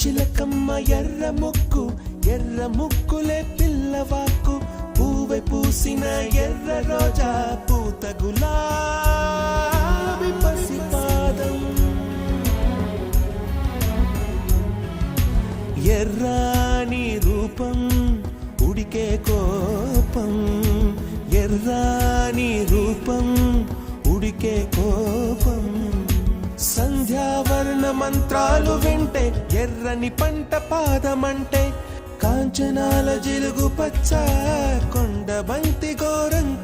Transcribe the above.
చిలకమ్మ ఎర్ర ముక్కులే పిల్లవాకు పూవె పూసిన ఎర్ర రోజా పూత గులాబీ పసిపాదం ఎర్రాని రూపం ఉడికే కోపం ఎర్రాని రూపం ఉడికే కోపం సంధ్యావర్ణ మంత్రాలు వింటే ఎర్రని పంట పాదమంటే కాంచనాల జిలుగు పచ్చ కొండ బంతి గోరంత